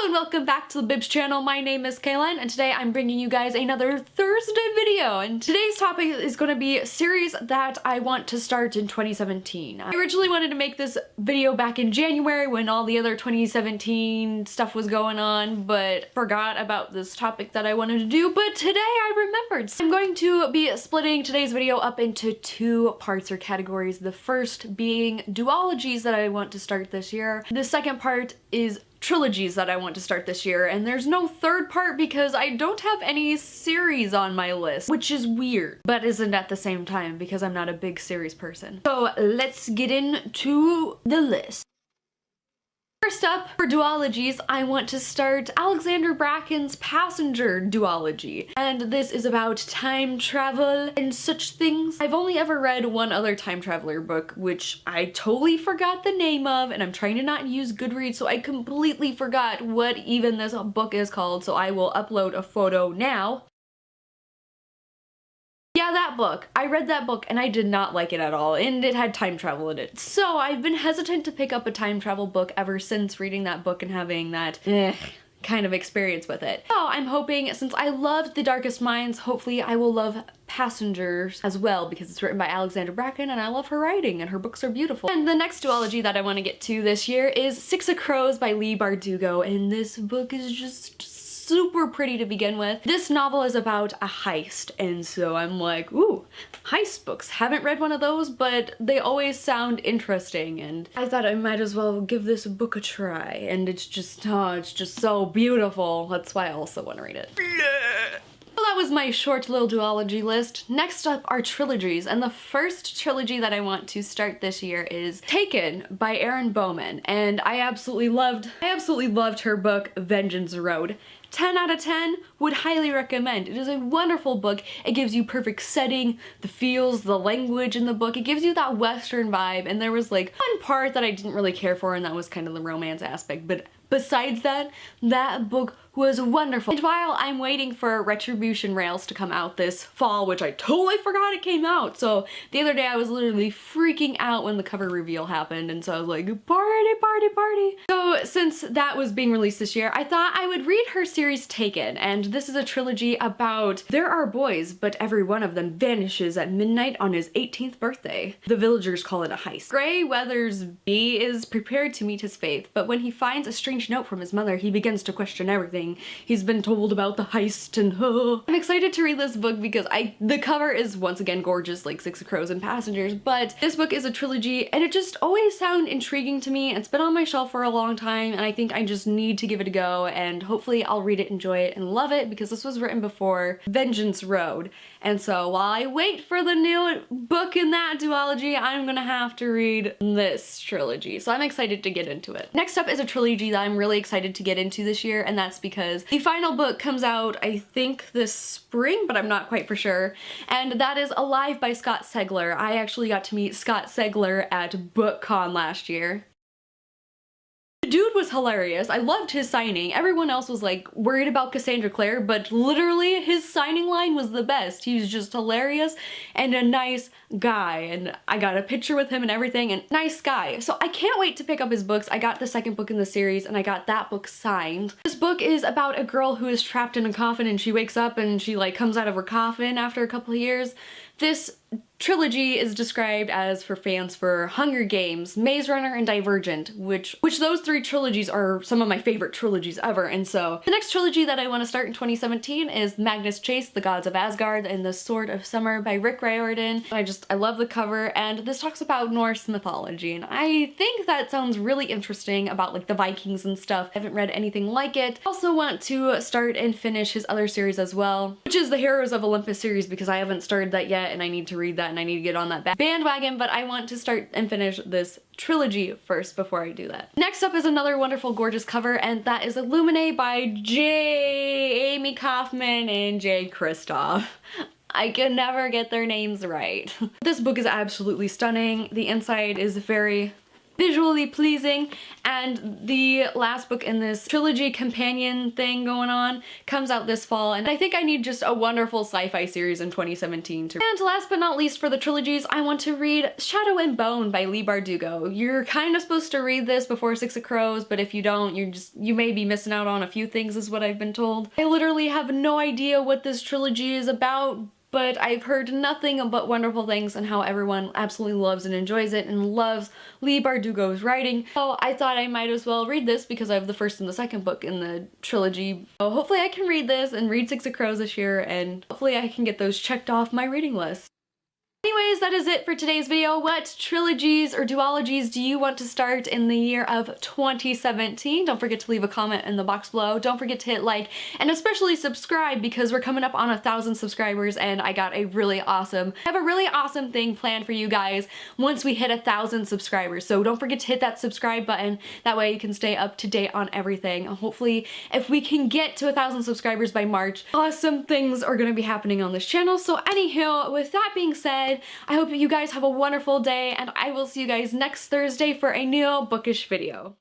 Hello and welcome back to the Bibs channel. My name is Kaylin and today I'm bringing you guys another Thursday video, and today's topic is going to be a series that I want to start in 2017. I originally wanted to make this video back in January when all the other 2017 stuff was going on, but forgot about this topic that I wanted to do, but today I remembered. So I'm going to be splitting today's video up into two parts or categories. The first being duologies that I want to start this year. The second part is trilogies that I want to start this year, and there's no third part because I don't have any series on my list, which is weird, but isn't at the same time because I'm not a big series person. So let's get into the list. First up, for duologies, I want to start Alexander Bracken's Passenger duology, and this is about time travel and such things. I've only ever read one other time traveler book, which I totally forgot the name of, and I'm trying to not use Goodreads, so I completely forgot what even this book is called, so I will upload a photo now. Yeah, that book. I read that book and I did not like it at all, and it had time travel in it. So I've been hesitant to pick up a time travel book ever since reading that book and having that kind of experience with it. So I'm hoping, since I loved The Darkest Minds, hopefully I will love Passengers as well, because it's written by Alexander Bracken and I love her writing and her books are beautiful. And the next duology that I want to get to this year is Six of Crows by Leigh Bardugo, and this book is just super pretty to begin with. This novel is about a heist, and so I'm like, ooh, heist books. Haven't read one of those, but they always sound interesting, and I thought I might as well give this book a try, and it's just, oh, it's just so beautiful. That's why I also want to read it. Well, that was my short little duology list. Next up are trilogies, and the first trilogy that I want to start this year is Taken by Erin Bowman, and I absolutely loved her book Vengeance Road. 10 out of 10, would highly recommend. It is a wonderful book. It gives you perfect setting, the feels, the language in the book. It gives you that Western vibe, and there was like one part that I didn't really care for, and that was kind of the romance aspect, but besides that, that book was wonderful. And while I'm waiting for Retribution Rails to come out this fall, which I totally forgot it came out, so the other day I was literally freaking out when the cover reveal happened, and so I was like, party, party, party. So since that was being released this year, I thought I would read her series Taken, and this is a trilogy about there are boys, but every one of them vanishes at midnight on his 18th birthday. The villagers call it a heist. Gray Weathersby is prepared to meet his fate, but when he finds a strange note from his mother, he begins to question everything he's been told about the heist, and I'm excited to read this book because the cover is once again gorgeous, like Six of Crows and Passengers, but this book is a trilogy and it just always sounded intriguing to me. It's been on my shelf for a long time and I think I just need to give it a go, and hopefully I'll read it, enjoy it, and love it, because this was written before Vengeance Road. And so while I wait for the new book in that duology, I'm gonna have to read this trilogy. So I'm excited to get into it. Next up is a trilogy that I'm really excited to get into this year, and that's because the final book comes out, I think, this spring, but I'm not quite for sure, and that is Alive by Scott Segler. I actually got to meet Scott Segler at BookCon last year. The dude was hilarious. I loved his signing. Everyone else was like worried about Cassandra Clare, but literally his signing line was the best. He was just hilarious and a nice guy, and I got a picture with him and everything, and nice guy. So I can't wait to pick up his books. I got the second book in the series and I got that book signed. This book is about a girl who is trapped in a coffin, and she wakes up and she like comes out of her coffin after a couple of years. This trilogy is described as for fans for Hunger Games, Maze Runner, and Divergent, which those three trilogies are some of my favorite trilogies ever. And so the next trilogy that I want to start in 2017 is Magnus Chase, The Gods of Asgard and the Sword of Summer by Rick Riordan. I love the cover, and this talks about Norse mythology, and I think that sounds really interesting about like the Vikings and stuff. I haven't read anything like it. I also want to start and finish his other series as well, which is the Heroes of Olympus series, because I haven't started that yet and I need to read that and I need to get on that bandwagon, but I want to start and finish this trilogy first before I do that. Next up is another wonderful, gorgeous cover, and that is Illuminated by Amy Kaufman and Jay Kristoff. I can never get their names right. This book is absolutely stunning. The inside is very visually pleasing, and the last book in this trilogy companion thing going on comes out this fall, and I think I need just a wonderful sci-fi series in 2017 to. And last but not least for the trilogies, I want to read Shadow and Bone by Leigh Bardugo. You're kind of supposed to read this before Six of Crows, but if you don't, you may be missing out on a few things is what I've been told. I literally have no idea what this trilogy is about, but I've heard nothing but wonderful things and how everyone absolutely loves and enjoys it and loves Leigh Bardugo's writing. So I thought I might as well read this because I have the first and the second book in the trilogy. So hopefully I can read this and read Six of Crows this year, and hopefully I can get those checked off my reading list. Anyways, that is it for today's video. What trilogies or duologies do you want to start in the year of 2017? Don't forget to leave a comment in the box below. Don't forget to hit like and especially subscribe because we're coming up on 1,000 subscribers and I have a really awesome thing planned for you guys once we hit 1,000 subscribers. So don't forget to hit that subscribe button. That way you can stay up to date on everything. Hopefully, if we can get to 1,000 subscribers by March, awesome things are gonna be happening on this channel. So anywho, with that being said, I hope you guys have a wonderful day, and I will see you guys next Thursday for a new bookish video.